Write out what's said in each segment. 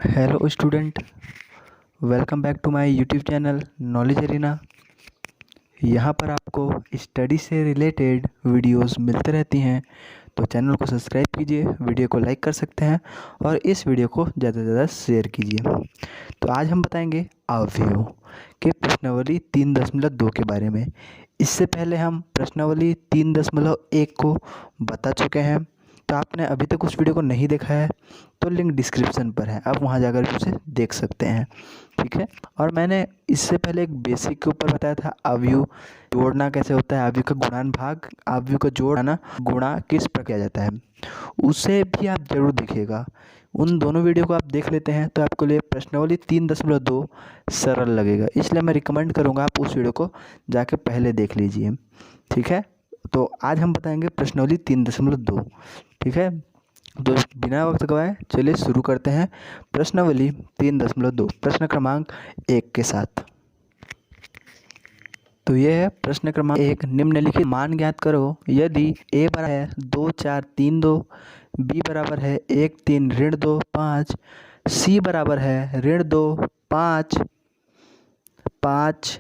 Hello student, welcome back to my YouTube channel knowledge arena. यहाँ पर आपको study से रिलेटेड वीडियोस मिलते रहती हैं, तो चैनल को सब्सक्राइब कीजिए, वीडियो को लाइक कर सकते हैं और इस वीडियो को ज़्यादा से ज़्यादा शेयर कीजिए। तो आज हम बताएंगे अवयव के प्रश्नावली 3.2 के बारे में। इससे पहले हम प्रश्नावली 3.1 को बता चुके हैं, तो आपने अभी तक उस वीडियो को नहीं देखा है तो लिंक डिस्क्रिप्शन पर है, आप वहां जाकर उसे देख सकते हैं। ठीक है। और मैंने इससे पहले एक बेसिक के ऊपर बताया था अवयव जोड़ना कैसे होता है, अवयव का गुणन भाग, अवयव का जोड़ना गुणा किस प्रकार किया जाता है, उसे भी आप जरूर देखिएगा। उन दोनों वीडियो को आप देख लेते हैं तो आपके लिए प्रश्नावली 3.2 सरल लगेगा, इसलिए मैं रिकमेंड करूँगा आप उस वीडियो को जाके पहले देख लीजिए। ठीक है। तो आज हम बताएंगे प्रश्नावली 3.2। ठीक है। तो बिना वक्त गवाए चलिए शुरू करते हैं प्रश्नावली 3.2 प्रश्न क्रमांक 1 के साथ। तो यह है प्रश्न क्रमांक 1। निम्नलिखित मान ज्ञात करो यदि a बराबर है 2 4 3 2, b बराबर है 1 3 ऋण 2 5, c बराबर है ऋण 2 5 5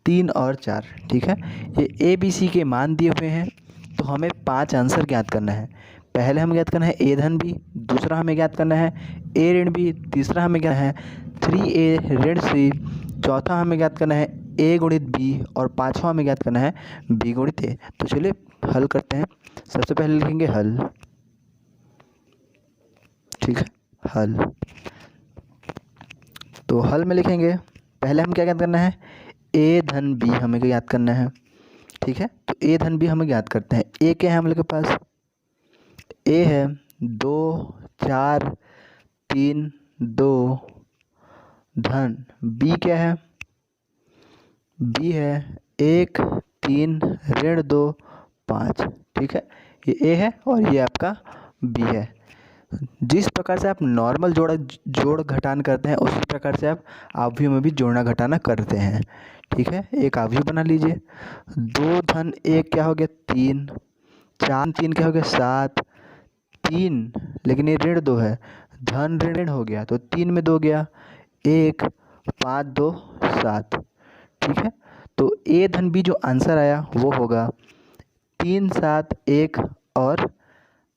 3 और 4। ठीक है। ये ए बी सी के मान दिए हुए हैं, तो हमें 5 आंसर ज्ञात करना है। पहले हमें ज्ञात करना है ए धन बी, दूसरा हमें ज्ञात करना है ए ऋण बी, तीसरा हमें ज्ञात है 3a ऋण सी, चौथा हमें ज्ञात करना है ए गुणित बी और पांचवा हमें ज्ञात करना है बी गुणित ए। तो चलिए हल करते हैं। सबसे पहले लिखेंगे हल। ठीक है, हल। तो हल में लिखेंगे, पहले हम क्या ज्ञात करना है, ए धन बी हमें ज्ञात करना है। ठीक है। तो ए धन बी हमें ज्ञात करते हैं। ए क्या है हम लोग के पास, ए है 2 4 3 2 धन बी क्या है, बी है 1 3 ऋण 2 5। ठीक है। ये ए है और ये आपका बी है। जिस प्रकार से आप नॉर्मल जोड़ घटान करते हैं उसी प्रकार से आप अवयव में भी जोड़ना घटाना करते हैं। ठीक है। एक अवयव बना लीजिए। 2 धन 1 क्या हो गया 3, 4 3 क्या हो गया 7, 3 लेकिन ये ऋण 2 है, धन ऋण ऋण हो गया तो 3 में 2 गया 1, 5 2 7। ठीक है। तो ए धन बी जो आंसर आया वो होगा 3 7 1 और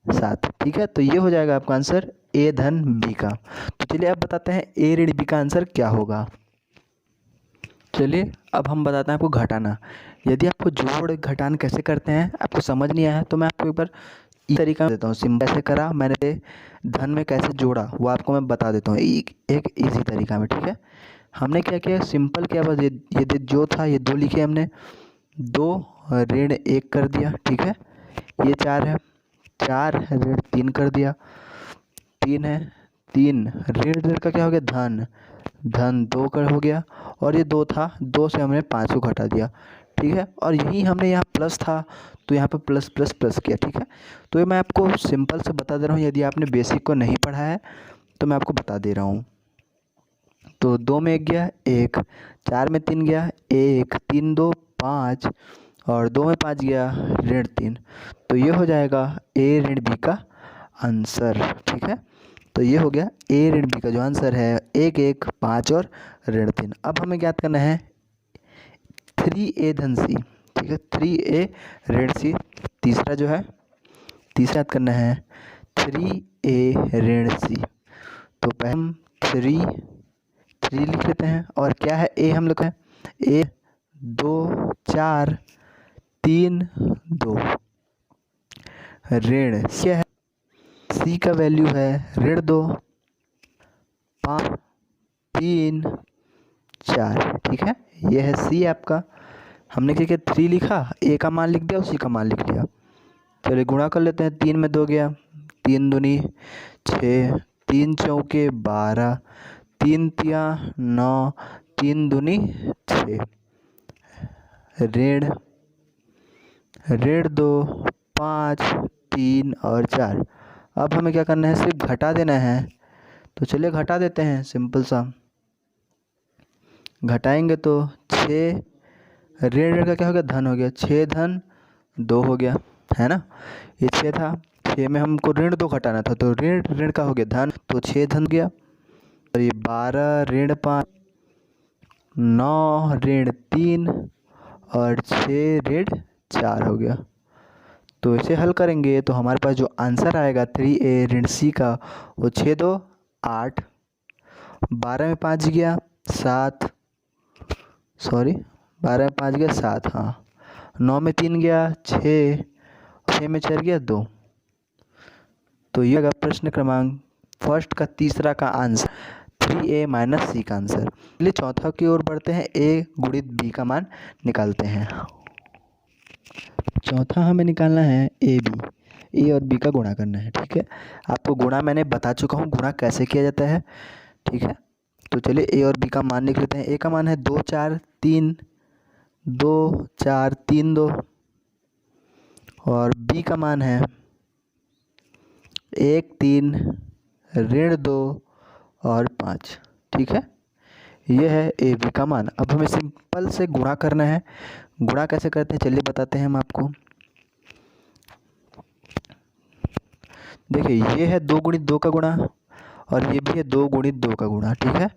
7। ठीक है। तो ये हो जाएगा आपका आंसर ए धन बी का। तो चलिए अब बताते हैं ए ऋण बी का आंसर क्या होगा। चलिए अब हम बताते हैं आपको घटाना। यदि आपको जोड़ घटान कैसे करते हैं आपको समझ नहीं आया तो मैं आपको एक बार इस तरीका देता हूँ। सिंपल कैसे करा मैंने, धन में कैसे जोड़ा वो आपको मैं बता देता हूँ एक इजी तरीका में। ठीक है। हमने क्या किया, सिंपल क्या, बस ये जो था ये 2 लिखे हमने, 2 ऋण 1 कर दिया। ठीक है। ये 4 है, 4 ऋण 3 कर दिया, 3 है, 3 ऋण ऋण का क्या हो गया धन, धन 2 कर हो गया, और ये 2 था, 2 से हमने 5 को घटा दिया। ठीक है। और यही हमने यहाँ प्लस था तो यहाँ पे प्लस प्लस प्लस किया। ठीक है। तो ये मैं आपको सिंपल से बता दे रहा हूँ, यदि आपने बेसिक को नहीं पढ़ा है तो मैं आपको बता दे रहा हूँ। तो 2 में 1 गया 1, 4 में 3 गया 1, 3 2 5 और 2 में 5 गया ऋण 3। तो ये हो जाएगा ए ऋण बी का आंसर। ठीक है। तो ये हो गया ए ऋण बी का जो आंसर है 1 1 5 और ऋण 3। अब हमें ज्ञात करना है 3a धन सी। ठीक है। 3a ऋण सी, तीसरा जो है, तीसरा याद करना है 3a ऋण सी। तो पहले हम 3 लिख लेते हैं, और क्या है ए हम लोग है ए 2 4 3 2 ऋण क्या है, सी का वैल्यू है ऋण 2 5 3 4। ठीक है। ये है सी आपका। हमने क्या किया 3 लिखा, ए का मान लिख दिया, उसी का मान लिख लिया। चलिए गुणा कर लेते हैं। 3 में 2 गया, 3 दूनी 6, 3 चौके 12, 3 तिया 9, 3 दूनी 6 ऋण ऋण 2 5 3 और 4। अब हमें क्या करना है, सिर्फ घटा देना है। तो चलिए घटा देते हैं, सिंपल सा घटाएंगे तो 6 ऋण ऋण का क्या हो गया धन हो गया, 6 धन 2 हो गया, है ना। ये 6 था, 6 में हमको ऋण 2 घटाना था तो ऋण ऋण का हो गया धन, तो 6 धन गया। और ये 12 ऋण 5, 9 ऋण 3 और 6 ऋण 4 हो गया। तो इसे हल करेंगे तो हमारे पास जो आंसर आएगा 3A ऋण C का वो 6 2 8, 12 में 5 गया 7, सॉरी 12 में 5 गया 7, हाँ 9 में 3 गया 6, 6 में 4 गया 2। तो ये होगा प्रश्न क्रमांक फर्स्ट का तीसरा का आंसर 3A - C का आंसर। चलिए चौथा की ओर बढ़ते हैं, A गुणित B का मान निकालते हैं। चौथा हमें निकालना है A और B का गुणा करना है। ठीक है, आपको गुणा मैंने बता चुका हूँ गुणा कैसे किया जाता है। ठीक है, तो चलिए A और B का मान लिख लेते हैं। A का मान है 2 4 3, 2 4 3 2 और B का मान है 1 3 ऋण 2 और 5। ठीक है, ये है A B का मान। अब हमें सिंपल से गुणा करना है। गुणा कैसे करते हैं चलिए बताते हैं हम आपको। देखिए ये है 2 गुणित 2 का गुणा और ये भी है 2 गुणित 2 का गुणा। ठीक है,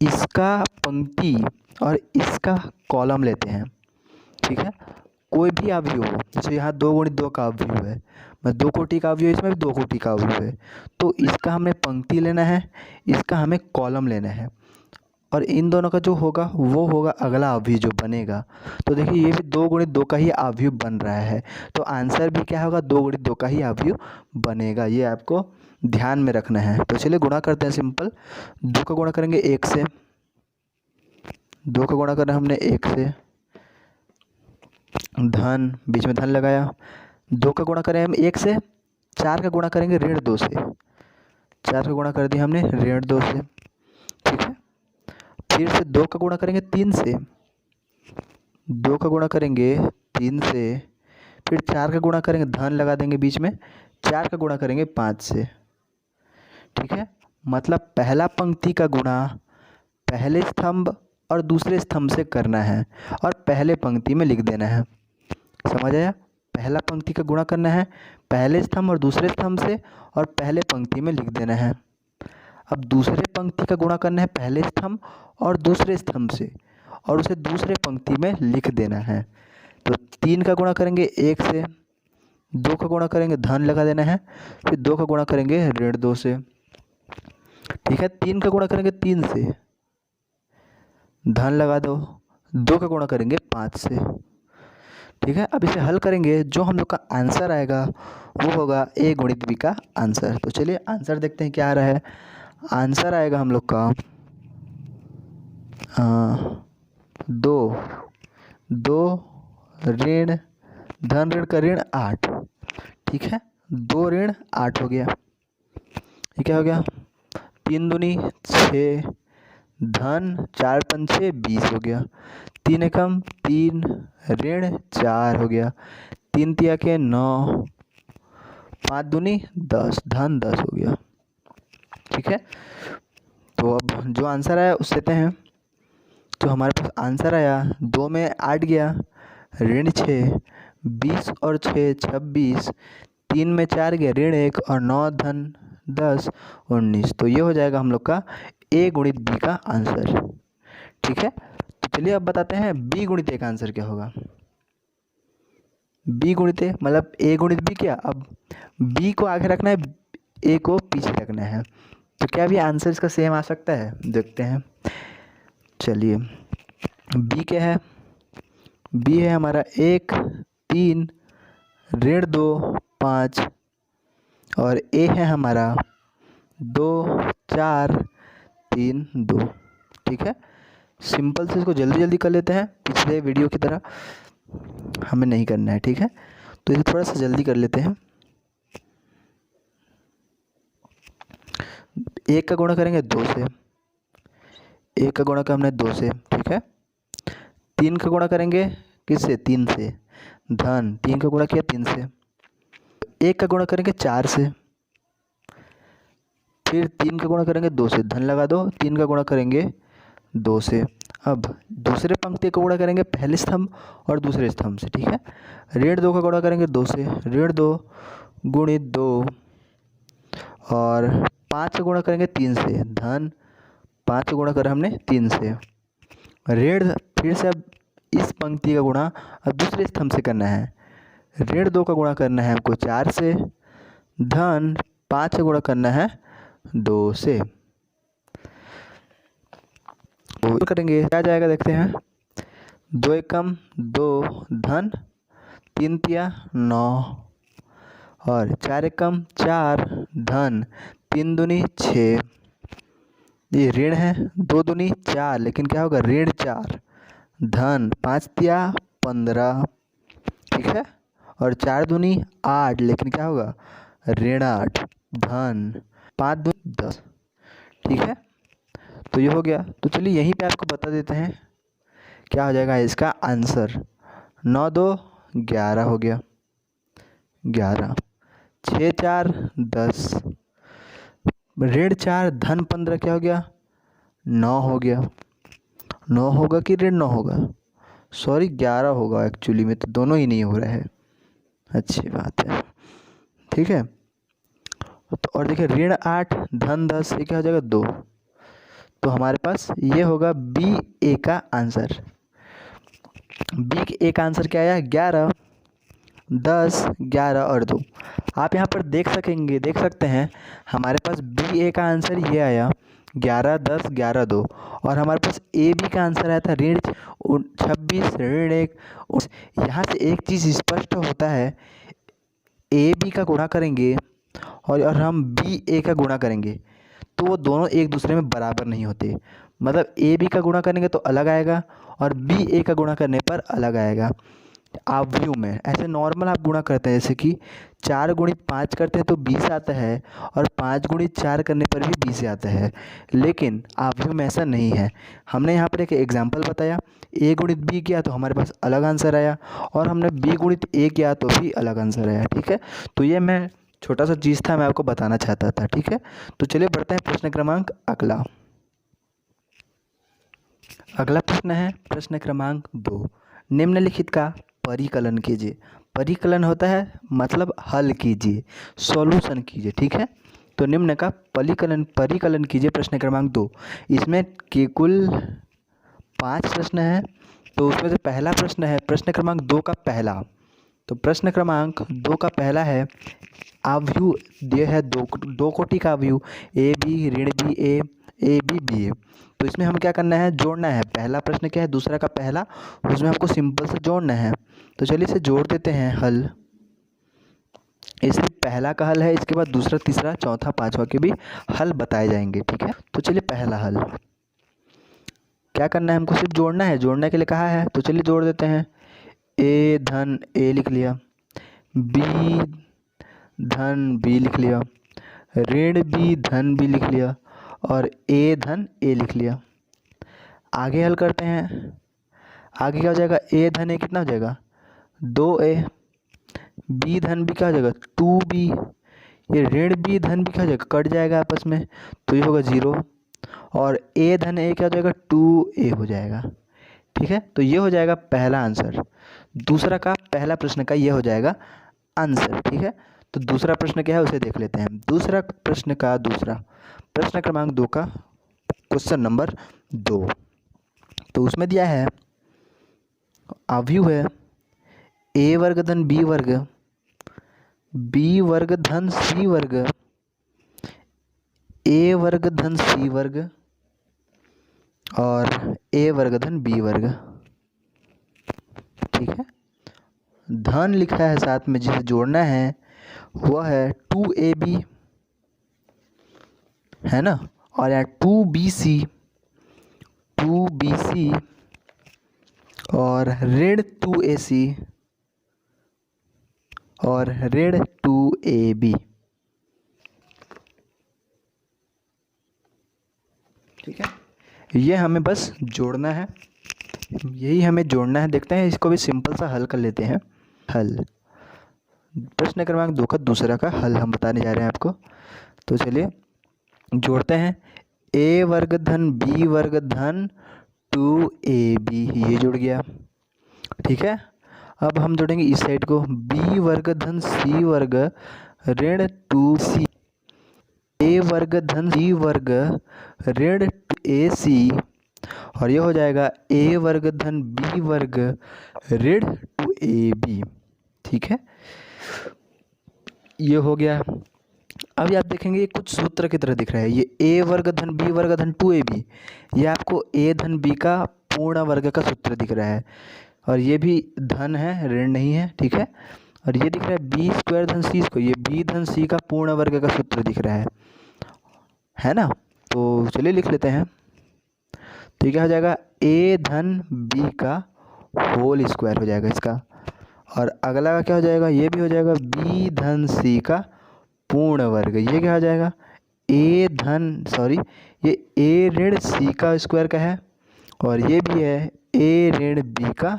इसका पंक्ति और इसका कॉलम लेते हैं। ठीक है, कोई भी अवयव हो, जैसे यहाँ 2 गुणित 2 का अवयव है, मैं 2 कोटि का अवयव, इसमें भी 2 कोटि का अवयव है, तो इसका हमें पंक्ति लेना है, इसका हमें कॉलम लेना है और इन दोनों का जो होगा वो होगा अगला अवयव जो बनेगा। तो देखिए ये भी 2 गुणित 2 का ही अवयव बन रहा है, तो आंसर भी क्या होगा 2 गुणित 2 का ही अवयव बनेगा। ये आपको ध्यान में रखना है। तो चलिए गुणा करते हैं सिंपल। 2 का गुणा करेंगे 1 से, 2 का गुणा करना हमने 1 से, धन बीच में धन लगाया। 2 का गुणा करें हम 1 से, 4 का गुणा करेंगे ऋण 2 से, 4 का गुणा कर दिया हमने ऋण 2 से। ठीक है, फिर से 2 का गुणा करेंगे 3 से, 2 का गुणा करेंगे 3 से, फिर 4 का गुणा करेंगे धन लगा देंगे बीच में, 4 का गुणा करेंगे 5 से। ठीक है, मतलब पहला पंक्ति का गुणा पहले स्तंभ और दूसरे स्तंभ से करना है और पहले पंक्ति में लिख देना है। समझ आया? पहला पंक्ति का गुणा करना है पहले स्तंभ और दूसरे स्तंभ से और पहले पंक्ति में लिख देना है। अब दूसरे पंक्ति का गुणा करना है पहले स्तंभ और दूसरे स्तंभ से और उसे दूसरे पंक्ति में लिख देना है। तो 3 का गुणा करेंगे 1 से, 2 का गुणा करेंगे धन लगा देना है, फिर 2 का गुणा करेंगे ऋण 2 से। ठीक है, 3 का गुणा करेंगे 3 से, धन लगा दो, 2 का गुणा करेंगे 5 से। ठीक है, अब इसे हल करेंगे, जो हम लोग का आंसर आएगा वो होगा A गुणित B का आंसर। तो चलिए आंसर देखते हैं क्या आ रहा है। आंसर आएगा हम लोग का 2 ऋण धन ऋण का ऋण 8। ठीक है, 2 ऋण 8 हो गया। ये क्या हो गया 3 दूनी 6, धन 4 पंचे 20 हो गया, 3 एकम 3 ऋण 4 हो गया, 3 तिया के 9, 5 दूनी 10, धन 10 हो गया। ठीक है, तो अब जो आंसर आया उस लेते हैं। तो हमारे पास आंसर आया 2 में 8 गया ऋण 6, 20 और 6 26, 3 में 4 गया ऋण 1 और 9 धन 10 19। तो ये हो जाएगा हम लोग का A गुणित B का आंसर। ठीक है, तो चलिए अब बताते हैं B गुणित A का आंसर क्या होगा। B गुणित A मतलब A गुणित B क्या, अब B को आगे रखना है A को पीछे रखना है, तो क्या भी आंसर इसका सेम आ सकता है, देखते हैं। चलिए B क्या है, B है हमारा 1 3 ऋण 2 5 और A है हमारा 2 4 3 2। ठीक है, सिंपल से इसको जल्दी जल्दी कर लेते हैं, पिछले वीडियो की तरह हमें नहीं करना है। ठीक है, तो इसे थोड़ा सा जल्दी कर लेते हैं। 1 का गुणा करेंगे 2 से, 1 का गुणा का हमने 2 से। ठीक है, 3 का गुणा करेंगे किससे 3 से, धन 3 का गुणा किया 3 से, 1 का गुणा करेंगे 4 से, फिर 3 का गुणा करेंगे 2 से, धन लगा दो, 3 का गुणा करेंगे 2 से। अब दूसरे पंक्ति का गुणा करेंगे पहले स्तंभ और दूसरे स्तंभ से। ठीक है, ऋण 2 का गुणा करेंगे 2 से, ऋण 2 गुणित 2 और 5 का गुणा करेंगे 3 से, धन 5 को गुणा करा हमने 3 से। ऋण फिर से अब इस पंक्ति का गुणा अब दूसरे स्तंभ से करना है। ऋण 2 का गुणा करना है हमको 4 से, धन 5 से गुणा करना है 2 से। तो करेंगे क्या जाएगा देखते हैं। 2 एकम 2 धन, 3 तिया 9 और 4 एकम 4 धन, 3 दूनी 6। ये ऋण है, 2 दूनी 4 लेकिन क्या होगा ऋण 4, धन 5 तिया 15, ठीक है। और 4 दूनी 8 लेकिन क्या होगा ऋण 8, धन 5 दूनी 10, ठीक है। तो ये हो गया। तो चलिए यहीं पे आपको बता देते हैं क्या हो जाएगा इसका आंसर। 9 2 11 हो गया, 11, 6 4 10, ऋण 4 धन 15 क्या हो गया 9 हो गया। 9 होगा कि ऋण 9 होगा, सॉरी 11 होगा एक्चुअली में, तो दोनों ही नहीं हो रहा है। अच्छी बात है, ठीक है। तो और देखिए ऋण 8 धन 10 ये क्या हो जाएगा 2। तो हमारे पास ये होगा बी ए का आंसर। बी के ए का आंसर क्या आया 11, 10, 11 और 2। आप यहाँ पर देख सकते हैं हमारे पास बी ए का आंसर ये आया 11, 10, 11, 2। और हमारे पास ए बी का आंसर आया था ऋण 26, ऋण 1। यहाँ से एक चीज़ स्पष्ट होता है, ए बी का गुणा करेंगे और हम बी ए का गुणा करेंगे तो वो दोनों एक दूसरे में बराबर नहीं होते। मतलब ए बी का गुणा करेंगे तो अलग आएगा और बी ए का गुणा करने पर अलग आएगा। आव्यूह में ऐसे नॉर्मल आप गुणा करते हैं, जैसे कि 4 गुणित 5 करते हैं तो 20 आता है और 5 गुणित 4 करने पर भी 20 आता है। लेकिन आव्यूह में ऐसा नहीं है। हमने यहाँ पर एक एग्जांपल बताया, ए गुणित बी किया तो हमारे पास अलग आंसर आया और हमने बी गुणित ए किया तो भी अलग आंसर आया, ठीक है। तो ये मैं छोटा सा चीज़ था, मैं आपको बताना चाहता था, ठीक है। तो चलिए बढ़ते हैं प्रश्न क्रमांक अगला। अगला प्रश्न है प्रश्न क्रमांक 2। निम्नलिखित का परिकलन कीजिए। परिकलन होता है मतलब हल कीजिए, सॉल्यूशन कीजिए, ठीक है। तो निम्न का परिकलन कीजिए प्रश्न क्रमांक 2। इसमें के कुल 5 प्रश्न हैं। तो उसमें से पहला प्रश्न है प्रश्न क्रमांक 2 का पहला। तो प्रश्न क्रमांक 2 का पहला है आव्यूह दिए है दो कोटि का आव्यूह ए बी ऋण बी ए बी बी ए। तो इसमें हम क्या करना है जोड़ना है। पहला प्रश्न क्या है दूसरा का पहला, उसमें हमको सिंपल से जोड़ना है। तो चलिए इसे जोड़ देते हैं हल। इसमें पहला का हल है, इसके बाद दूसरा तीसरा चौथा पांचवा के भी हल बताए जाएंगे, ठीक है। तो चलिए पहला हल क्या करना है, हमको सिर्फ जोड़ना है, जोड़ने के लिए कहा है तो चलिए जोड़ देते हैं। ए धन ए लिख लिया, बी धन बी लिख लिया, ऋण बी धन बी लिख लिया और ए धन ए लिख लिया। आगे हल करते हैं। आगे क्या हो जाएगा, ए धन ए कितना हो जाएगा 2a, बी धन बी क्या हो जाएगा 2b, ये ऋण बी धन बी क्या हो जाएगा कट जाएगा आपस में तो ये होगा 0 और ए धन ए क्या हो जाएगा 2a हो जाएगा, ठीक है। तो ये हो जाएगा पहला आंसर। दूसरा का पहला प्रश्न का ये हो जाएगा आंसर, ठीक है। तो दूसरा प्रश्न क्या है उसे देख लेते हैं। दूसरा प्रश्न का दूसरा प्रश्न क्रमांक 2 का क्वेश्चन नंबर 2। तो उसमें दिया है आव्यूह है ए वर्ग धन बी वर्ग, बी वर्ग धन सी वर्ग, ए वर्ग धन सी वर्ग और ए वर्ग धन बी वर्ग, ठीक है। धन लिखा है साथ में, जिसे जोड़ना है वह है 2ab है ना, और यहाँ 2bc और ऋण 2ac और ऋण 2ab, ठीक है। ये हमें बस जोड़ना है, यही हमें जोड़ना है। देखते हैं इसको भी सिंपल सा हल कर लेते हैं। हल प्रश्न क्रमांक 2 का दूसरा का हल हम बताने जा रहे हैं आपको। तो चलिए जोड़ते हैं। ए वर्ग धन बी वर्ग धन 2ab, ये जुड़ गया, ठीक है। अब हम जोड़ेंगे इस साइड को, बी वर्ग धन सी वर्ग ऋण 2c, ए वर्ग धन सी वर्ग ऋण ए सी, और ये हो जाएगा ए वर्ग धन बी वर्ग ऋण 2ab। ठीक है, ये हो गया। अब ये आप देखेंगे ये कुछ सूत्र की तरह दिख रहा है। ये ए वर्ग धन बी वर्ग धन 2ab, ये आपको ए धन बी का पूर्ण वर्ग का सूत्र दिख रहा है, और ये भी धन है, ऋण नहीं है। ठीक है, और ये दिख रहा है बी स्क्वायर धन सी स्क्वायर, ये बी धन सी का पूर्ण वर्ग का सूत्र दिख रहा है ना। तो चलिए लिख लेते हैं। तो ये क्या हो जाएगा, ए धन बी का होल स्क्वायर हो जाएगा इसका, और अगला का क्या हो जाएगा, ये भी हो जाएगा बी धन सी का पूर्ण वर्ग। ये क्या हो जाएगा, ये ए ऋण सी का स्क्वायर का है, और ये भी है ए ऋण बी का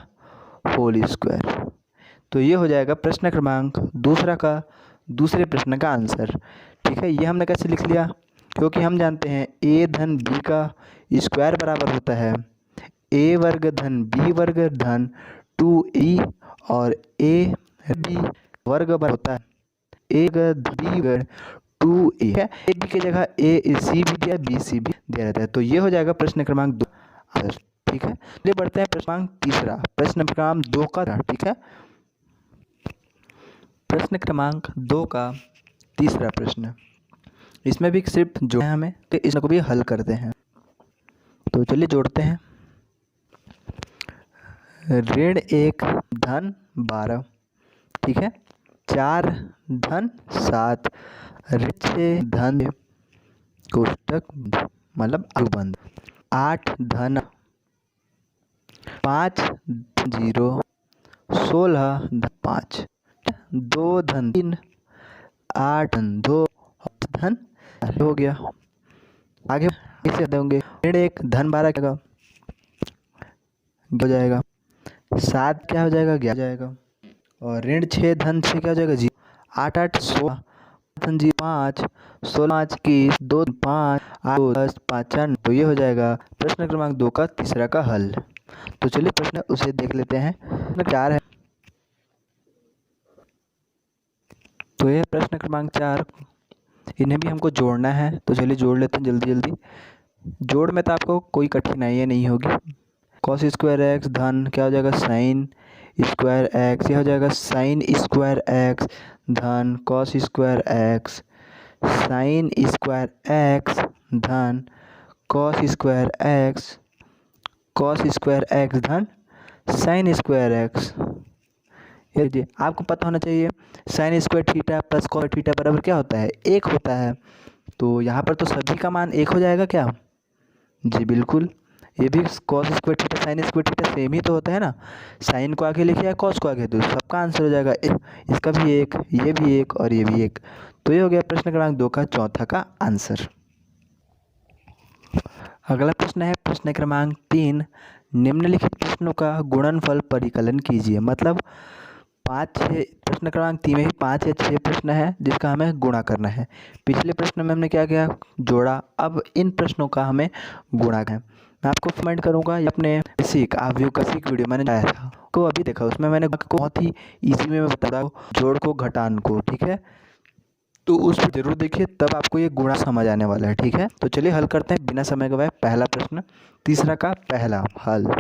होल स्क्वायर। तो ये हो जाएगा प्रश्न क्रमांक दूसरे प्रश्न का आंसर। ठीक है, ये हमने कैसे लिख लिया, क्योंकि हम जानते हैं ए धन बी का स्क्वायर बराबर होता है ए वर्ग धन बी वर्ग धन 2e, और ए बी वर्ग बराबर होता है ए बी वर्ग 2e है। ए बी की जगह ए सी भी दिया, बी सी भी दिया रहता है। तो ये हो जाएगा प्रश्न क्रमांक 2 आंसर। ठीक है, चलिए बढ़ते हैं प्रश्न क्रमांक 2 का। ठीक है, प्रश्न क्रमांक 2 का तीसरा प्रश्न, इसमें भी सिर्फ जो है हमें, तो इसको भी हल करते हैं। तो चलिए जोड़ते हैं। ऋण 1 धन 12, ठीक है, 4 धन 7, ऋण 6 धन कोष्टक मतलब अनुबंध, 8 धन 5 0, 16 धन 5, 2 धन 3, 8 धन 2 धन हो गया। आगे इसे देंगे, ऋण 1 धन 12 क्या हो जाएगा, 7 क्या हो जाएगा 11 जाएगा, और ऋण 6 धन 6 क्या हो जाएगा 0, 8 8 16 धन 0 5, 16 5 21 2 5 8 2 10 5 4। तो ये हो जाएगा प्रश्न क्रमांक 2 का तीसरा का हल। तो चलिए प्रश्न उसे देख लेते हैं। प्रश्न 4 है, तो ये प्रश्न क्रमांक 4, इन्हें भी हमको जोड़ना है। तो चलिए जोड़ लेते हैं जल्दी जल्दी। जोड़ में तो आपको कोई कठिनाई नहीं होगी। कॉस स्क्वायर एक्स धन क्या हो जाएगा साइन स्क्वायर एक्स, यह हो जाएगा साइन स्क्वायर एक्स धन cos square x, sine square x धन cos square x, cos square x धन साइन स्क्वायर एक्स। ये जी आपको पता होना चाहिए sine square theta plus cos theta बराबर क्या होता है, 1 होता है। तो यहाँ पर तो सभी का मान 1 हो जाएगा क्या, जी बिल्कुल। ये भी cos square theta sine square theta same ही तो होता है ना, साइन को आगे लिखे या कॉस को आगे, तो सबका आंसर हो जाएगा इसका भी 1, ये भी 1 और ये भी 1। तो ये हो गया प्रश्न क्रमांक 2 का चौथा का आंसर। अगला प्रश्न है प्रश्न क्रमांक 3, निम्नलिखित प्रश्नों का गुणनफल परिकलन कीजिए। मतलब 5-6 प्रश्न क्रमांक 3 में ही 5 या 6 प्रश्न है जिसका हमें गुणा करना है। पिछले प्रश्न में हमने क्या किया, जोड़ा। अब इन प्रश्नों का हमें गुणा करना है। मैं आपको कमेंट करूंगा अपने बेसिक आव्यूकसिक वीडियो मैंने आया था को अभी देखा, उसमें मैंने बहुत ही इजी में बताया जोड़ को घटान को। ठीक है, तो उस पर जरूर देखिए, तब आपको ये गुणा समझ आने वाला है। ठीक है, तो चलिए हल करते हैं बिना समय गवाए। पहला प्रश्न तीसरा का पहला हल।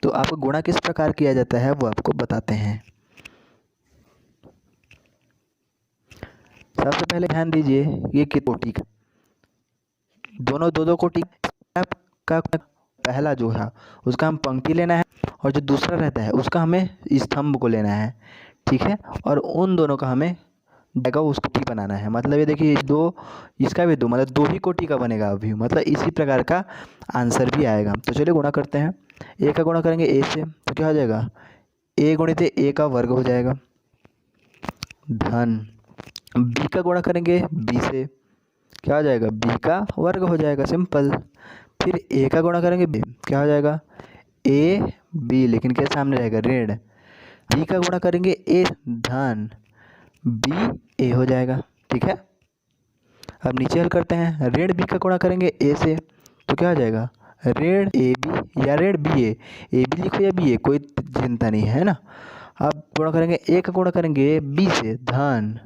तो आपको गुणा किस प्रकार किया जाता है वो आपको बताते हैं। सबसे पहले ध्यान दीजिए, ये कोटि दोनों दो कोटि का पहला जो है उसका हम पंक्ति लेना है, और जो दूसरा रहता है उसका हमें स्तंभ को लेना है। ठीक है, और उन दोनों का हमें जगह उस कोटि बनाना है। मतलब ये देखिए दो, इसका भी दो, मतलब 2 ही कोटि का बनेगा अभी, मतलब इसी प्रकार का आंसर भी आएगा। तो चलिए गुणा करते हैं। ए का गुणा करेंगे ए से, तो क्या हो जाएगा, ए गुणित ए का वर्ग हो जाएगा, धन बी का गुणा करेंगे बी से, क्या हो जाएगा बी का वर्ग हो जाएगा, सिंपल। फिर ए का गुणा करेंगे बी, क्या हो जाएगा ए बी, लेकिन क्या सामने रहेगा ऋण। बी का गुणा करेंगे ए धन बी ए हो जाएगा। ठीक है, अब नीचे हल करते हैं। ऋण बी का गुणा करेंगे ए से, तो क्या हो जाएगा ऋण ए बी या ऋण बी ए बी लिखो या बी ए, कोई चिंता नहीं है ना। अब गुणा करेंगे ए का गुणा करेंगे बी से, धन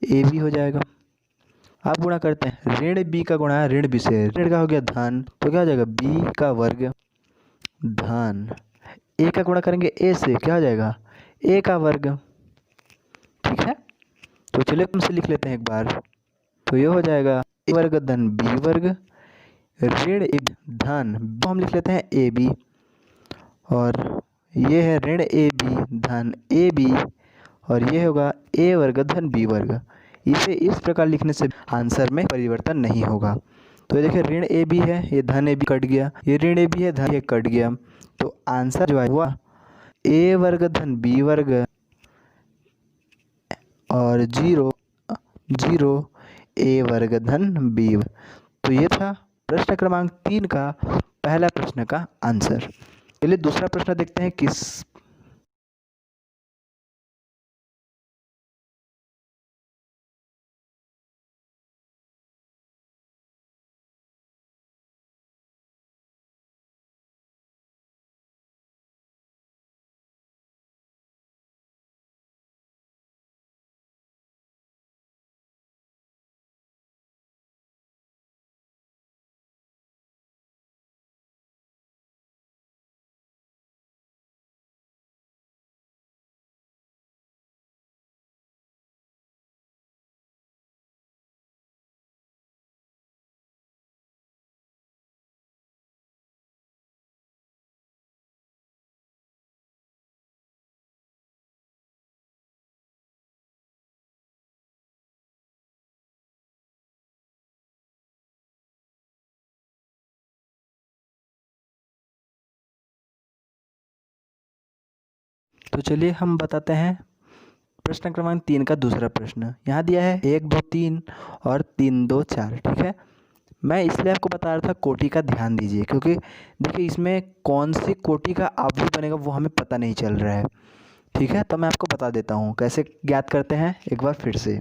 ए बी हो जाएगा। आप गुणा करते हैं ऋण बी का गुणा है ऋण बी से, ऋण का हो गया धन, तो क्या हो जाएगा बी का वर्ग धन, ए का गुणा करेंगे ए से, क्या हो जाएगा ए का वर्ग। ठीक है, तो चलिए हम से लिख लेते हैं एक बार, तो ये हो जाएगा ए वर्ग धन बी वर्ग ऋण एक धन हम लिख लेते हैं ए बी, और ये है ऋण ए बी धन ए बी, और ये होगा ए वर्ग धन बी वर्ग। इसे इस प्रकार लिखने से आंसर में परिवर्तन नहीं होगा। तो ये देखिए ऋण ए बी है, ये धन ए बी कट गया, ये ऋण ए बी है धन ए कट गया, तो आंसर जो है हुआ ए वर्ग धन बी वर्ग और 0 0 ए वर्ग धन बी। तो ये था प्रश्न क्रमांक 3 का पहला प्रश्न का आंसर। चलिए दूसरा प्रश्न देखते हैं किस। तो चलिए हम बताते हैं प्रश्न क्रमांक 3 का दूसरा प्रश्न। यहाँ दिया है 1 2 3 और 3 2 4। ठीक है, मैं इसलिए आपको बता रहा था कोटि का ध्यान दीजिए, क्योंकि देखिए इसमें कौन सी कोटि का अवयव बनेगा वो हमें पता नहीं चल रहा है। ठीक है, तो मैं आपको बता देता हूँ कैसे ज्ञात करते हैं एक बार फिर से।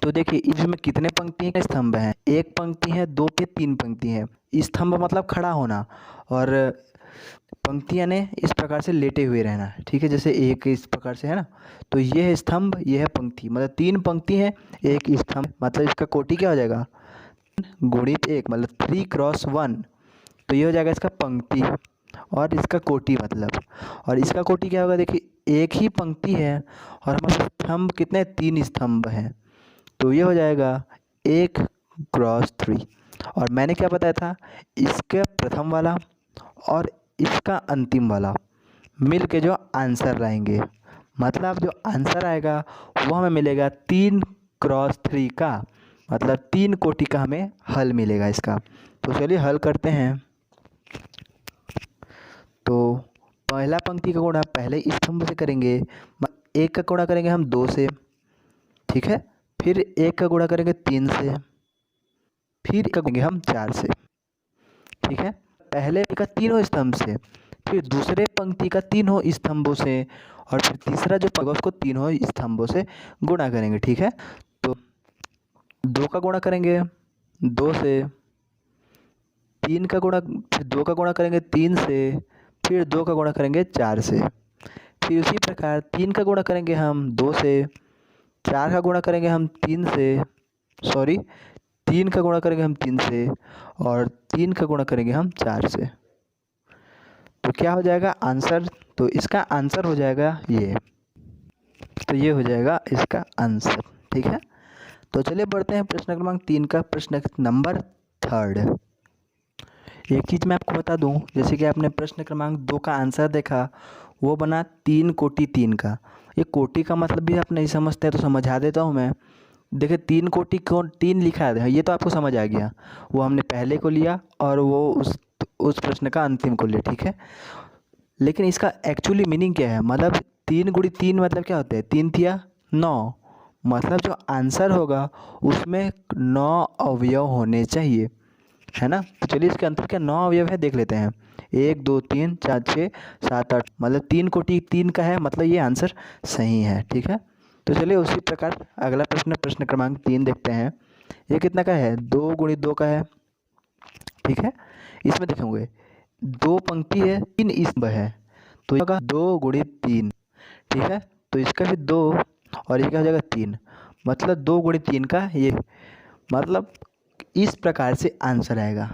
तो देखिए इसमें कितने पंक्ति का स्तंभ हैं, एक पंक्ति है, दो पे तीन पंक्ति है। स्तंभ मतलब खड़ा होना, और पंक्तियाँ ने इस प्रकार से लेटे हुए रहना। ठीक है, जैसे एक इस प्रकार से है ना, तो ये है स्तंभ, ये है पंक्ति, मतलब तीन पंक्ति है एक स्तंभ, मतलब इसका कोटि क्या हो जाएगा गुणित 1 मतलब 3 क्रॉस 1, तो ये हो जाएगा इसका पंक्ति और इसका कोटि मतलब। और इसका कोटि क्या होगा, देखिए एक ही पंक्ति है और हमारे स्तंभ कितने 3 स्तंभ हैं, तो ये हो जाएगा 1 क्रॉस 3। और मैंने क्या बताया था, इसका प्रथम वाला और इसका अंतिम वाला मिल के जो आंसर लाएंगे, मतलब जो आंसर आएगा वो हमें मिलेगा 3 क्रॉस 3 का, मतलब 3 कोटि का हमें हल मिलेगा इसका। तो चलिए हल करते हैं। तो पहला पंक्ति का गुणा पहले स्तंभ से करेंगे, 1 का गुणा करेंगे हम 2 से। ठीक है, फिर 1 का गुणा करेंगे 3 से, फिर का करेंगे हम 4 से। ठीक है, पहले का तीनों स्तंभ से, फिर दूसरे पंक्ति का तीनों स्तंभों से, और फिर तीसरा जो पंक्ति उसको तीनों स्तंभों से गुणा करेंगे। ठीक है, तो 2 का गुणा करेंगे 2 से, 3 का गुणा, फिर 2 का गुणा करेंगे 3 से, फिर 2 का गुणा करेंगे 4 से, फिर उसी प्रकार 3 का गुणा करेंगे हम 2 से, 4 का गुणा करेंगे हम 3 से, 3 का गुणा करेंगे हम 3 से, और 3 का गुणा करेंगे हम 4 से। तो क्या हो जाएगा आंसर, तो इसका आंसर हो जाएगा ये, तो ये हो जाएगा इसका आंसर। ठीक है, तो चलिए बढ़ते हैं प्रश्न क्रमांक 3 का प्रश्न नंबर 3। एक चीज़ मैं आपको बता दूं, जैसे कि आपने प्रश्न क्रमांक 2 का आंसर देखा, वो बना 3 कोटि 3 का। ये कोटि का मतलब भी आप नहीं समझते हैं तो समझा देता हूँ मैं। देखिए 3 कोटि को 3 लिखा है, ये तो आपको समझ आ गया, वो हमने पहले को लिया और वो उस प्रश्न का अंतिम को लिया। ठीक है, लेकिन इसका एक्चुअली मीनिंग क्या है, मतलब 3 गुणित 3 मतलब क्या होता है, 3 तिया 9, मतलब जो आंसर होगा उसमें 9 अवयव होने चाहिए, है ना। तो चलिए इसके अंतर क्या 9 अवयव है देख लेते हैं। 1 2 3 4 6 7 8, मतलब 3 कोटि 3 का है, मतलब ये आंसर सही है। ठीक है, तो चलिए उसी प्रकार अगला प्रश्न प्रश्न क्रमांक 3 देखते हैं। ये कितना का है, 2 गुणित 2 का है। ठीक है, इसमें देखेंगे 2 पंक्ति है 3 स्तंभ है, तो ये होगा 2 गुणित 3। ठीक है, तो इसका भी 2 और ये क्या हो जाएगा 3, मतलब 2 गुणित 3 का ये, मतलब इस प्रकार से आंसर आएगा।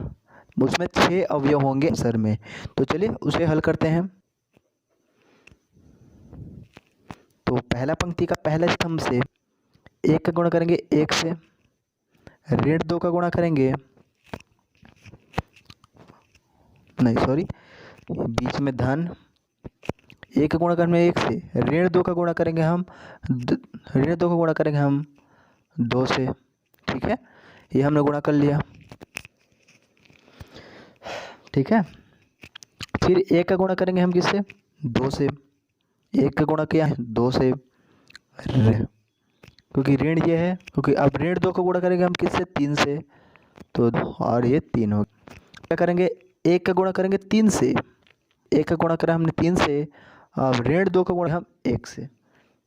उसमें 6 अवयव होंगे आंसर में। तो चलिए उसे हल करते हैं। तो पहला पंक्ति का पहला स्तंभ से 1 का गुणा करेंगे 1 से, ऋण 2 का गुणा करेंगे, नहीं सॉरी, बीच में धन 1 का गुणा करेंगे 1 से, ऋण 2 का गुणा करेंगे हम ऋण 2 का गुणा करेंगे हम 2 से। ठीक है, ये हमने गुणा कर लिया। ठीक है, फिर 1 का गुणा करेंगे हम किससे, 2 से। 1 का गुणा किया है 2 से, क्योंकि ऋण ये है, क्योंकि अब ऋण 2 का गुणा करेंगे हम किससे, 3 से, तो और ये 3 हो। क्या करेंगे, 1 का गुणा करेंगे 3 से, 1 का गुणा करा हमने 3 से, अब ऋण 2 का गुणा हम 1 से।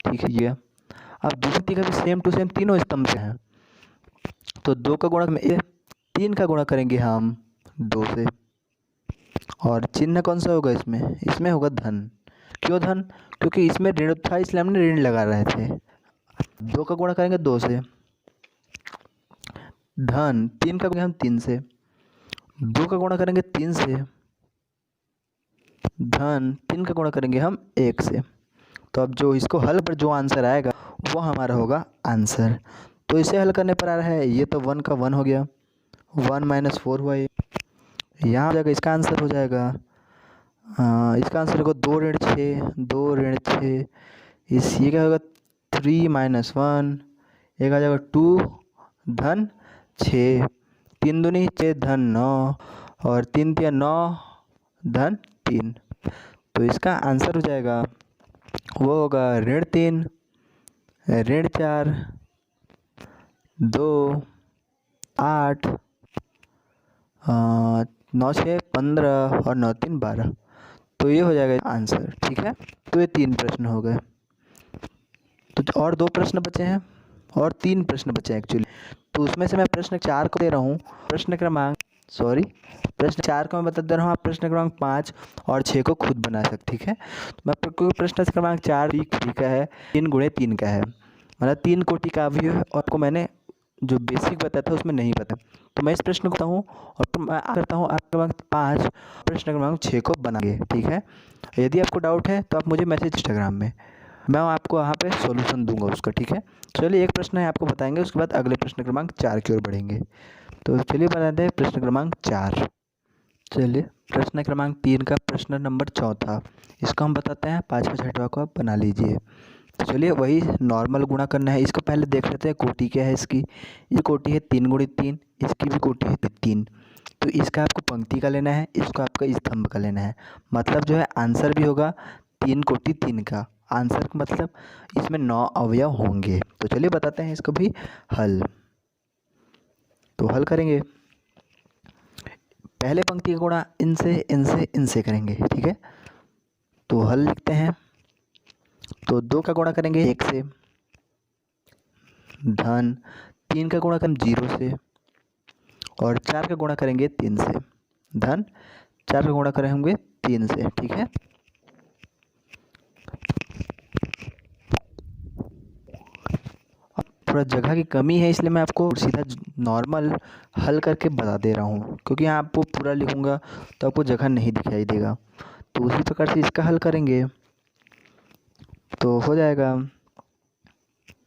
ठीक है, ये अब दूसरी का भी सेम टू सेम तीनों स्तंभ से हैं, तो 2 का गुणा में 3 का गुणा करेंगे हम 2 से, और चिन्ह कौन सा होगा इसमें, इसमें होगा धन। क्यों धन, क्योंकि इसमें ऋण था इसलिए हमने ऋण लगा रहे थे। 2 का गुणा करेंगे 2 से, धन 3 का हम 3 से, 2 का गुणा करेंगे 3 से, धन 3 का गुणा करेंगे हम 1 से। तो अब जो इसको हल पर जो आंसर आएगा वो हमारा होगा आंसर। तो इसे हल करने पर आ रहा है, ये तो 1 का 1 हो गया, 1 माइनस 4 हुआ, ये यहाँ हो जाएगा, इसका आंसर हो जाएगा इसका आंसर होगा 2 ऋण 6, 2 ऋण 6, इस ये क्या होगा 3 माइनस 1, एक आ जाएगा 2 धन 6, 3 दूनी 6 धन 9, और 3 तिया 9 धन 3। तो इसका आंसर हो जाएगा, वो होगा ऋण 3, ऋण 4, 2, 8, 9 6 15 और 9 3 12। तो ये हो जाएगा आंसर। ठीक है, तो ये 3 प्रश्न हो गए। तो और 2 प्रश्न बचे हैं, और 3 प्रश्न बचे हैं एक्चुअली। तो उसमें से मैं प्रश्न 4 को दे रहा हूँ, प्रश्न 4 को मैं बता दे रहा हूँ, आप प्रश्न क्रमांक 5 और 6 को खुद बना सकते। ठीक है, तो मैं प्रश्न क्रमांक 4 का है, 3 गुणे 3 का है, मतलब 3 कोटि का अवयव है, और आपको मैंने जो बेसिक बताया था उसमें नहीं पता। तो मैं इस प्रश्न को करता हूँ, और तो मैं करता हूँ आप क्रमांक 5 प्रश्न क्रमांक 6 को बनाएंगे। ठीक है, यदि आपको डाउट है तो आप मुझे मैसेज इंस्टाग्राम में, मैं आपको वहाँ पे सॉल्यूशन दूंगा उसका। ठीक है, चलिए एक प्रश्न है आपको बताएंगे, उसके बाद अगले प्रश्न क्रमांक 4 की ओर बढ़ेंगे। तो चलिए बताते हैं प्रश्न क्रमांक 4। चलिए प्रश्न क्रमांक 3 का प्रश्न नंबर 4, इसको हम बताते हैं, 5वां 6वां को आप बना लीजिए। तो चलिए वही नॉर्मल गुणा करना है, इसको पहले देख लेते हैं कोटि क्या है इसकी। ये कोटि है 3 गुणित 3, इसकी भी कोटि है 3। तो इसका आपको पंक्ति का लेना है, इसको आपका स्तंभ का लेना है, मतलब जो है आंसर भी होगा 3 कोटि 3 का आंसर, मतलब इसमें 9 अवयव होंगे। तो चलिए बताते हैं इसको भी हल। तो हल करेंगे, पहले पंक्ति का गुणा इनसे इनसे इनसे करेंगे। ठीक है, तो हल लिखते हैं। तो 2 का गुणा करेंगे 1 से, धन 3 का गुणा करेंगे 0 से, और 4 का गुणा करेंगे 3 से, धन 4 का गुणा करेंगे 3 से। ठीक है, थोड़ा जगह की कमी है इसलिए मैं आपको सीधा नॉर्मल हल करके बता दे रहा हूँ, क्योंकि यहाँ आपको पूरा लिखूँगा तो आपको जगह नहीं दिखाई देगा। तो उसी प्रकार से इसका हल करेंगे, तो हो जाएगा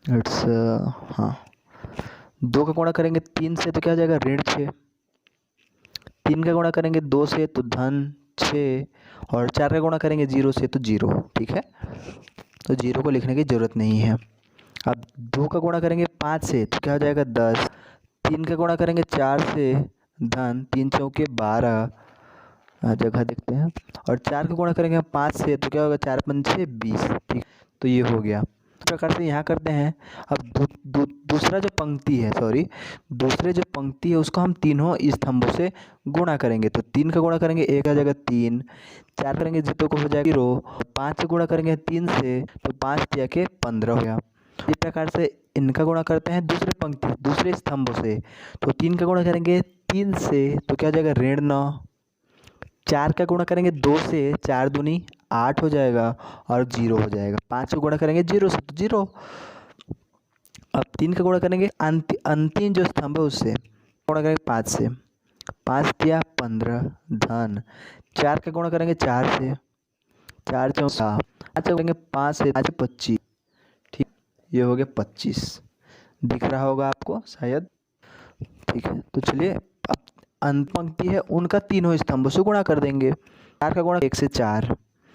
इट्स हाँ 2 का गुणा करेंगे 3 से तो क्या हो जाएगा ऋण 6, 3 का गुणा करेंगे 2 से तो धन 6, और 4 का गुणा करेंगे 0 से तो 0। ठीक है, तो 0 को लिखने की ज़रूरत नहीं है। अब 2 का गुणा करेंगे 5 से तो क्या हो जाएगा 10, 3 का गुणा करेंगे 4 से, धन 3 चौके 12, जगह देखते हैं, और 4 का गुणा करेंगे 5 से तो क्या होगा 4 पंचे 20। ठीक, तो ये हो गया। इस प्रकार से यहाँ करते हैं। अब दूसरा जो पंक्ति है, दूसरे जो पंक्ति है उसको हम तीनों स्तंभों से गुणा करेंगे। तो 3 का गुणा करेंगे 1 आ जाएगा 3, 4 करेंगे जितों को हो जाएगा 0, 5 से गुणा करेंगे 3 से तो 5 तिया के 15 हो गया। इस प्रकार से इनका गुणा करते हैं दूसरे पंक्ति दूसरे स्तंभों से। तो 3 का गुणा करेंगे 3 से तो क्या हो जाएगा ऋण 9, 4 का गुणा करेंगे 2 से, 4 दूनी 8 हो जाएगा और 0 हो जाएगा। 5 का गुणा करेंगे 0 से तो 0। अब 3 का गुणा करेंगे अंतिम जो स्तंभ है उससे, गुणा करेंगे 5 से, 5 दिया 15 धन, 4 का गुणा करेंगे 4 से, 4 चौक 7, 5 करेंगे 5 से 5 25, ठीक, ये हो गया 25, दिख रहा होगा आपको शायद। ठीक है, तो चलिए अब अंत पंक्ति है उनका तीनों स्तंभों से गुणा कर देंगे। 4 का गुणा 1 से 4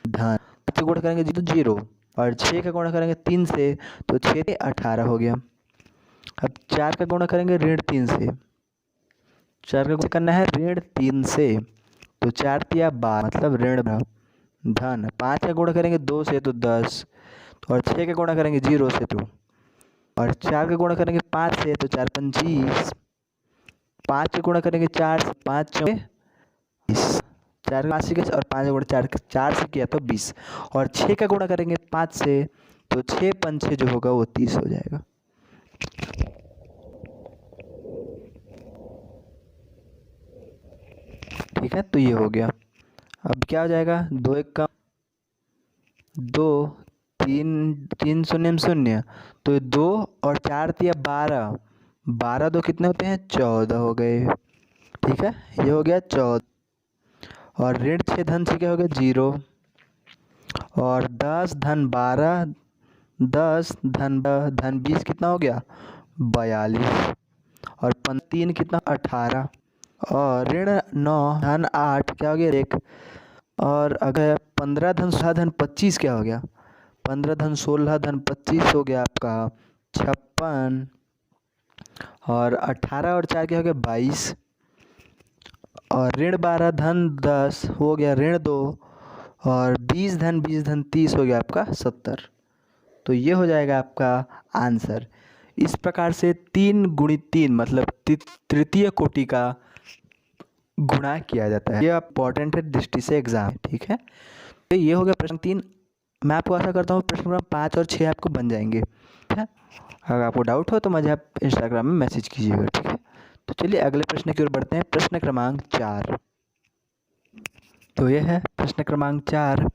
धन, 5 का गुणा करेंगे तो 0, और 6 का गुणा करेंगे 3 से तो 6 से 18 हो गया। अब 4 का गुणा करेंगे ऋण 3 से, 4 का गुणा करना है ऋण 3 से, तो 4 तिया 12 मतलब ऋण धन, 5 का गुणा करेंगे 2 से तो 10, और 6 का गुणा करेंगे 0 से तो, और 4 का गुणा करेंगे 5 से तो 4 25, 5 का गुणा करेंगे 4 से 5 चौके 20, 4 का 80 और 5 का गुणा 4 से किया तो 20, और 6 का गुणा करेंगे 5 से तो 6 पंचे जो होगा वो 30 हो जाएगा। ठीक है, तो ये हो गया। अब क्या हो जाएगा, 2 1 का 2, 3 शून्य शून्य, तो 2 और 4 तिया 12, 12 2 कितने होते हैं 14 हो गए। ठीक है, ये हो गया 14, और ऋण 6 धन 6 क्या हो गया 0, और 10 धन 12, 10 धन 20 कितना हो गया 42, और 3 कितना 18, और ऋण 9 धन 8 क्या हो गया 1, और अगर 15 धन 16 धन 25 क्या हो गया, 15 धन 16 धन 25 हो गया आपका 56, और 18 और 4 क्या हो गया 22, और ऋण 12 धन 10 हो गया ऋण 2, और 20 धन 30 हो गया आपका 70। तो ये हो जाएगा आपका आंसर। इस प्रकार से 3 गुणित 3 मतलब तृतीय कोटि का गुणा किया जाता है। ये इम्पोर्टेंट है दृष्टि से एग्जाम, ठीक है। तो ये हो गया प्रश्न 3। मैं आपको आशा करता हूँ प्रश्न क्रमांक 5 और 6 आपको बन जाएंगे, ठीक है। अगर आपको डाउट हो तो मुझे आप इंस्टाग्राम में मैसेज कीजिएगा, ठीक है। तो चलिए अगले प्रश्न की ओर बढ़ते हैं। प्रश्न क्रमांक 4, तो यह है प्रश्न क्रमांक 4।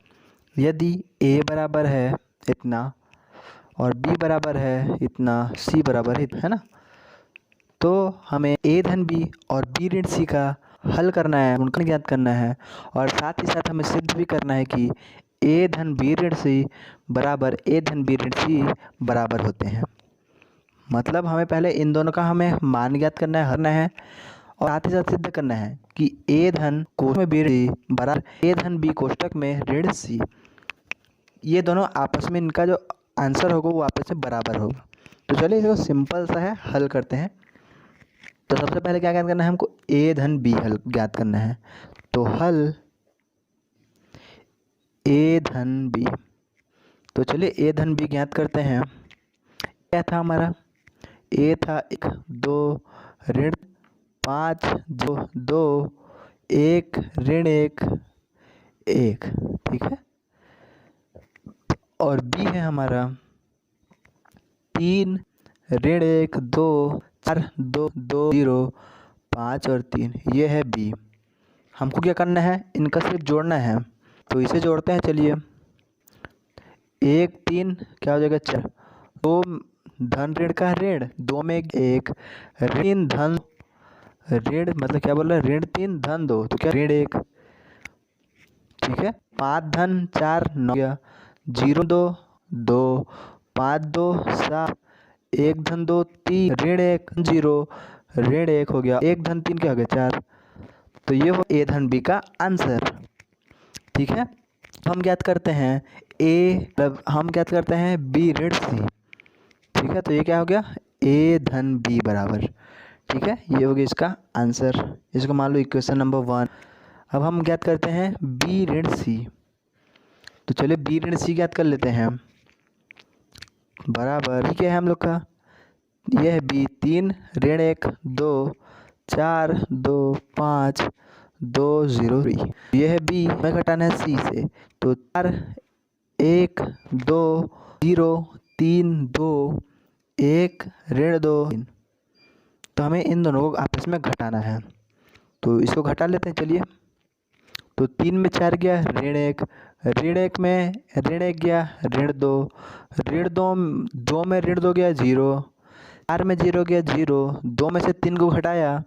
यदि a बराबर है इतना और b बराबर है इतना, c बराबर है ना, तो हमें a धन b और b ऋण c का हल करना है, उनका ज्ञात करना है, और साथ ही साथ हमें सिद्ध भी करना है कि a धन b ऋण c बराबर a धन b ऋण c बराबर होते हैं। मतलब हमें पहले इन दोनों का हमें मान ज्ञात करना है, हरना है, और साथ ही साथ सिद्ध करना है कि a धन कोष्टक में b ऋण c बराबर a धन b कोष्टक में ऋण c, ये दोनों आपस में इनका जो आंसर होगा वो आपस में बराबर होगा। तो चलिए इसको सिंपल सा है, हल करते हैं। तो सबसे पहले क्या ज्ञात करना है हमको, a धन b हल ज्ञात करना है। तो हल a धन b, तो चलिए a धन b ज्ञात करते हैं। क्या था हमारा, a था 1 2 ऋण 5 2 2 1 ऋण 1 1, ठीक है। और b है हमारा 3 ऋण 1 2 4 2 2 0 5 और 3, ये है b। हमको क्या करना है, इनका सिर्फ जोड़ना है, तो इसे जोड़ते हैं। चलिए 1 3 क्या हो जाएगा 4, 2 धन ऋण का ऋण, 2 में 1 ऋण धन ऋण मतलब क्या बोल रहा है ऋण 3 धन 2, तो क्या ऋण 1, ठीक है। 5 धन 4 9 गया, 0 2 2 5 2 7 1 धन 2 3 ऋण 1 0 ऋण 1 हो गया, 1 धन 3 क्या हो गया 4। तो ये हो a धन b का आंसर, ठीक है। हम ज्ञात करते हैं a मतलब हम ज्ञात करते हैं b ऋण c, ठीक है। तो ये क्या हो गया a धन b बराबर, ठीक है, ये हो गया इसका आंसर। इसको मान लो इक्वेशन नंबर 1। अब हम ज्ञात करते हैं b ऋण c, तो चलिए b ऋण c ज्ञात कर लेते हैं। बराबर ठीक है हम लोग का, यह है b 3 ऋण 1 2 4 2 5 2 0 3, यह है b, हमें घटाना है c से, तो 4 1 2 0 3 2 1 ऋण 2 3, तो हमें इन दोनों को आपस में घटाना है, तो इसको घटा लेते हैं। चलिए तो 3 में 4 गया ऋण 1, ऋण 1 में ऋण 1 गया ऋण 2, ऋण 2 में ऋण 2 गया 0, 4 में 0 गया 0, 2 में से 3 को घटाया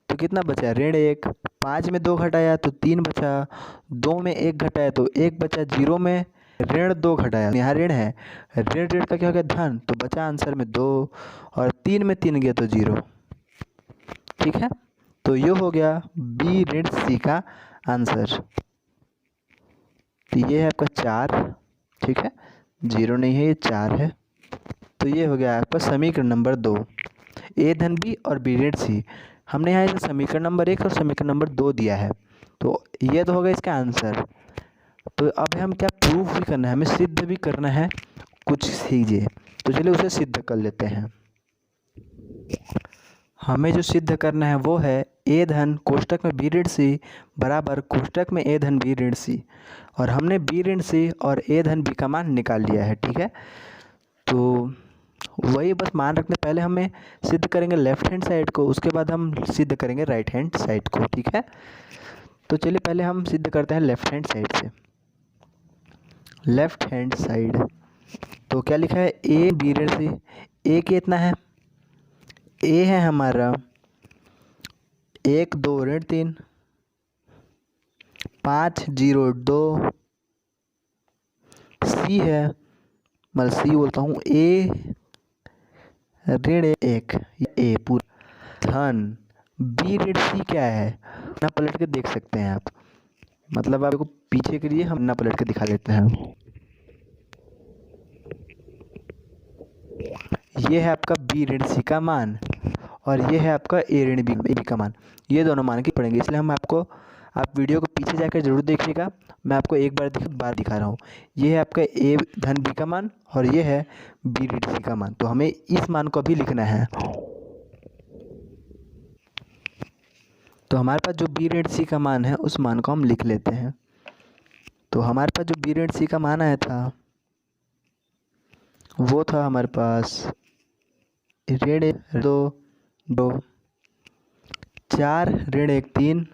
तो कितना बचा ऋण 1, 5 में 2 घटाया तो 3 बचा, 2 में 1 घटाया तो 1 बचा, 0 में ऋण 2 घटाया, यहाँ ऋण है, ऋण ऋण का क्या हो गया धन, तो बचा आंसर में 2, और 3 में 3 गया तो 0। ठीक है, तो ये हो गया बी ऋण सी का आंसर। तो ये है आपका 4, ठीक है, 0 नहीं है, ये 4 है। तो ये हो गया आपका समीकरण नंबर 2, ए धन बी और बी ऋण सी। हमने यहाँ इसे समीकरण नंबर 1 और समीकरण नंबर 2 दिया है, तो ये तो होगा इसका आंसर। तो अब हम क्या प्रूफ भी करना है, हमें सिद्ध भी करना है कुछ चीज़ें, तो चलिए उसे सिद्ध कर लेते हैं। हमें जो सिद्ध करना है वो है ए धन कोष्टक में बी ऋण सी बराबर कोष्टक में ए धन बी ऋण सी, और हमने बी ऋण सी और ए धन बी का मान निकाल लिया है। ठीक है, तो वही बस मान रखने, पहले हमें सिद्ध करेंगे लेफ्ट हैंड साइड को, उसके बाद हम सिद्ध करेंगे राइट हैंड साइड को। ठीक है, तो चलिए पहले हम सिद्ध करते हैं लेफ्ट हैंड साइड से। लेफ्ट हैंड साइड तो क्या लिखा है, ए बी ऋण सी, ए कितना है, ए है हमारा 1 2 ऋण 3, 5 0 2, सी है, मतलब सी बोलता हूँ, ए ऋण 1, ए पूरा धन, बी ऋण सी क्या है ना, पलट के देख सकते हैं आप, मतलब आपको पीछे के लिए हम ना पलट के दिखा देते हैं। ये है आपका बी ऋण सी का मान, और ये है आपका ए ऋण बी का मान, ये दोनों मान के पड़ेंगे, इसलिए हम आपको, आप वीडियो को पीछे जाकर जरूर देखिएगा, मैं आपको एक बार दिखा रहा हूँ। ये है आपका ए धन बी का मान और ये है बी ऋण सी का मान, तो हमें इस मान को भी लिखना है। तो हमारे पास जो बी ऋण सी का मान है उस मान को हम लिख लेते हैं। तो हमारे पास जो बी ऋण सी का मान आया था वो था हमारे पास ऋण 2 2, 4 ऋण 1 3,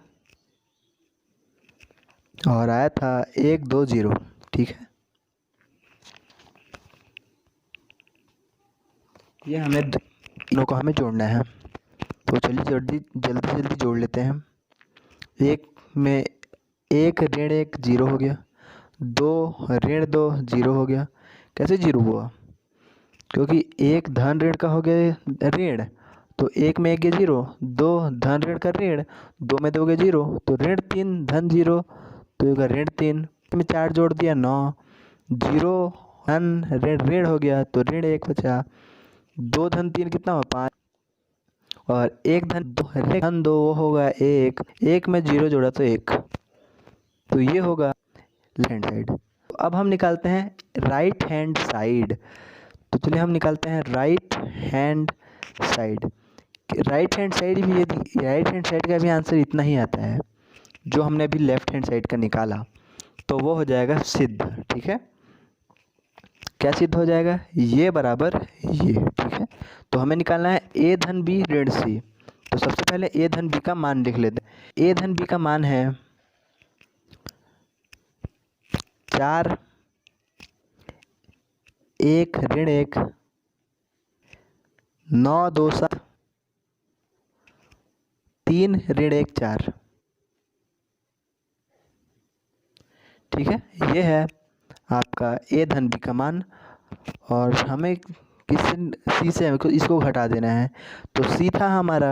और आया था 1 2 0। ठीक है, ये हमें दोनों को हमें जोड़ना है, तो चलिए जल्दी जोड़ लेते हैं। एक में 1 ऋण 1 0 हो गया, 2 ऋण 2 0 हो गया। कैसे 0 हुआ, क्योंकि 1 धन ऋण का हो गया ऋण, तो 1 में 1 गया 0, 2 धन ऋण का ऋण, 2 में 2 गया 0, तो ऋण 3 धन 0, तो होगा ऋण 3 में 4 जोड़ दिया 9, 0 धन ऋण ऋण हो गया तो ऋण 1 बचा, 2 धन 3 कितना हुआ 5, और 1 धन 2 वो होगा 1, 1 में 0 जोड़ा तो 1, तो ये होगा लेफ्ट हैंड साइड। तो अब हम निकालते हैं राइट हैंड साइड, तो चलिए हम निकालते हैं right hand side. Right hand side भी, यदि राइट हैंड साइड का भी आंसर इतना ही आता है जो हमने अभी लेफ्ट हैंड साइड का निकाला, तो वो हो जाएगा सिद्ध। ठीक है, क्या सिद्ध हो जाएगा, ये बराबर ये। ठीक है, तो हमें निकालना है ए धन बी ऋण सी, तो सबसे पहले ए धन बी का मान लिख लेते हैं। ए धन बी का मान है 4 1 ऋण 1, 9 2 7, 3 ऋण 1 4। ठीक है, ये है आपका ए धन बी का मान, और हमें किस सी से इसको घटा देना है, तो सी था हमारा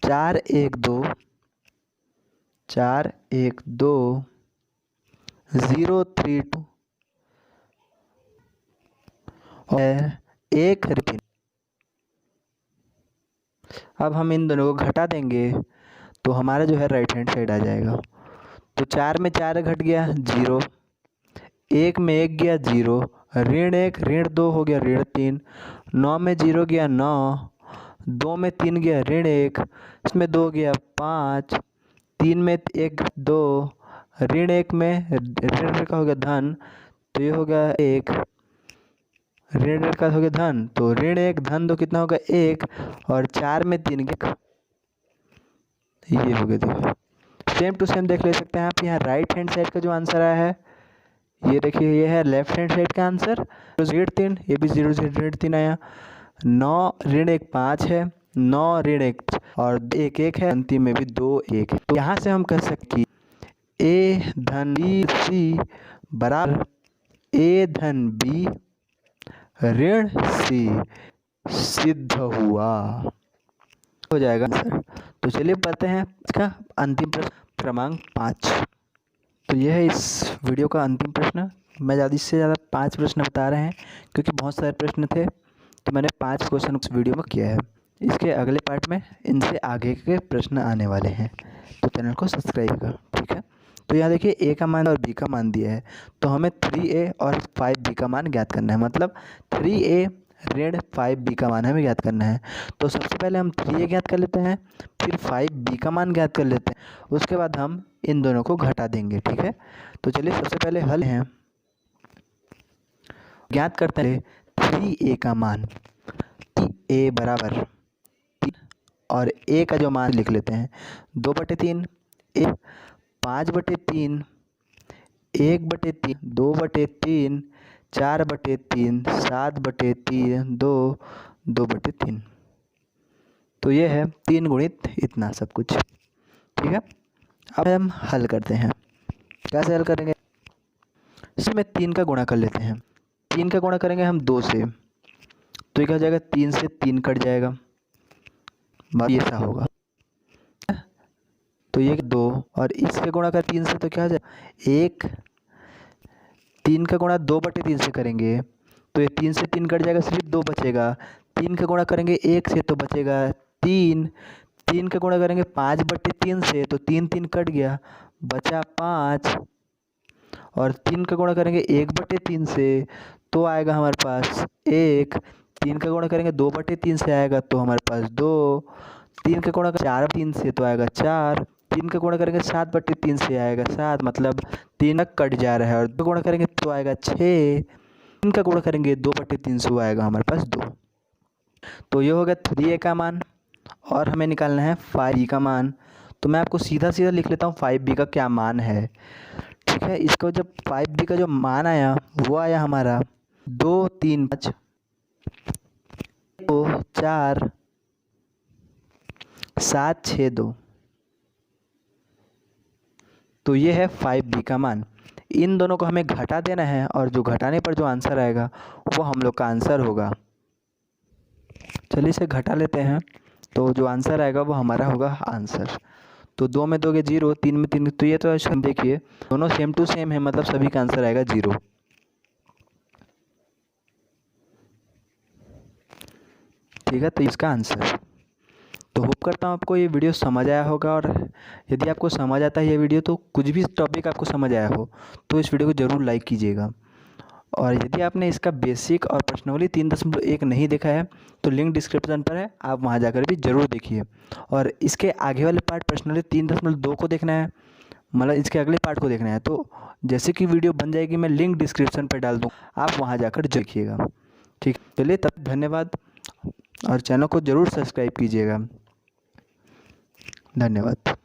4 1 2 4 1 2 0 3 2 और 1 3। अब हम इन दोनों को घटा देंगे तो हमारा जो है राइट हैंड साइड आ जाएगा। तो 4 में 4 घट गया 0, 1 में 1 गया 0, ऋण 1 ऋण 2 हो गया ऋण 3, 9 में 0 गया 9, 2 में 3 गया ऋण 1, इसमें 2 गया 5, 3 में 1 2, ऋण 1 में ऋण का हो गया धन, तो ये हो गया 1, ऋण का हो गया धन, तो ऋण 1 धन 2 कितना होगा 1, और 4 में 3 गया, ये हो गया। देखो सेम टू सेम देख ले सकते हैं आप, यहाँ राइट हैंड साइड का जो आंसर आया है ये देखिए, ये है लेफ्ट हैंड साइड का आंसर, ऋण 3, ये भी 0 ऋण 3 आया, 9 ऋण 1 5 है, 9 ऋण 1 और 1 1 है, अंतिम में भी 2 1 है। तो यहाँ से हम कह सकते कि ए धन बी सी बराबर ए धन बी ऋण सी सिद्ध हुआ, हो जाएगा आंसर। तो चलिए पढ़ते हैं इसका अंतिम प्रश्न क्रमांक 5। तो यह है इस वीडियो का अंतिम प्रश्न। मैं ज़्यादा से ज़्यादा 5 प्रश्न बता रहे हैं क्योंकि बहुत सारे प्रश्न थे, तो मैंने 5 क्वेश्चन उस वीडियो में किया है। इसके अगले पार्ट में इनसे आगे के प्रश्न आने वाले हैं, तो चैनल को सब्सक्राइब कर, ठीक है। तो यहाँ देखिए ए का मान और बी का मान दिया है, तो हमें 3a और 5b का मान ज्ञात करना है। मतलब 3a ऋण 5b का मान हमें ज्ञात करना है। तो सबसे पहले हम 3a ज्ञात कर लेते हैं, फिर 5b का मान ज्ञात कर लेते हैं, उसके बाद हम इन दोनों को घटा देंगे, ठीक है। तो चलिए सबसे पहले हल हैं, ज्ञात करते हैं 3a का मान। a बराबर 3 और a का जो मान लिख लेते हैं 2/3, 5/3, 1/3, 2/3, 4/3, 7/3, 2, 2/3। तो ये है 3 गुणित इतना सब कुछ, ठीक है। अब हम हल करते हैं, कैसे हल करेंगे? इसमें 3 का गुणा कर लेते हैं। 3 का गुणा करेंगे हम 2 से, तो ये क्या हो जाएगा, 3 से 3 कट जाएगा, ये ऐसा होगा। तो ये 2 और इसके गुणा कर 3 से, तो क्या हो जाएगा 1। 3 का गुणा 2/3 से करेंगे तो ये 3 से 3 कट जाएगा, सिर्फ 2 बचेगा। 3 का गुणा करेंगे 1 से तो बचेगा 3। 3 का गुणा करेंगे 5/3 से, तो 3 3 कट गया, बचा 5। और 3 का गुणा करेंगे 1/3 से तो आएगा हमारे पास 1। 3 का गुणा करेंगे 2/3 से आएगा तो हमारे पास 2। 3 का गुणा 4/3 से तो आएगा 4। 3 का गुणा करेंगे 7/3 से आएगा 7, मतलब 3 कट जा रहा है। और 2 का गुणा करेंगे तो आएगा 6। 3 का गुणा करेंगे 2/3 से आएगा हमारे पास 2। तो ये हो गया 3a का मान, और हमें निकालना है 5b का मान। तो मैं आपको सीधा सीधा लिख लेता हूँ 5b का क्या मान है, ठीक है। इसको जब 5b का जो मान आया वो आया हमारा 2 3 5 2 4 7 6 2। तो ये है 5b का मान। इन दोनों को हमें घटा देना है, और जो घटाने पर जो आंसर आएगा वो हम लोग का आंसर होगा। चलिए इसे घटा लेते हैं, तो जो आंसर आएगा वो हमारा होगा आंसर। तो 2 में 2 0, 3 में 3, तो ये तो देखिए दोनों सेम टू सेम है, मतलब सभी का आंसर आएगा 0, ठीक है। तो इसका आंसर, तो होप करता हूँ आपको ये वीडियो समझ आया होगा। और यदि आपको समझ आता है ये वीडियो, तो कुछ भी टॉपिक आपको समझ आया हो तो इस वीडियो को ज़रूर लाइक कीजिएगा। और यदि आपने इसका बेसिक और प्रश्नावली 3.1 नहीं देखा है तो लिंक डिस्क्रिप्शन पर है, आप वहां जाकर भी ज़रूर देखिए। और इसके आगे वाले पार्ट प्रश्नावली 3.2 को देखना है, मतलब इसके अगले पार्ट को देखना है, तो जैसे कि वीडियो बन जाएगी मैं लिंक डिस्क्रिप्शन पर डाल दूँ, आप वहाँ जाकर देखिएगा, ठीक। चलिए तब धन्यवाद, और चैनल को ज़रूर सब्सक्राइब कीजिएगा। धन्यवाद।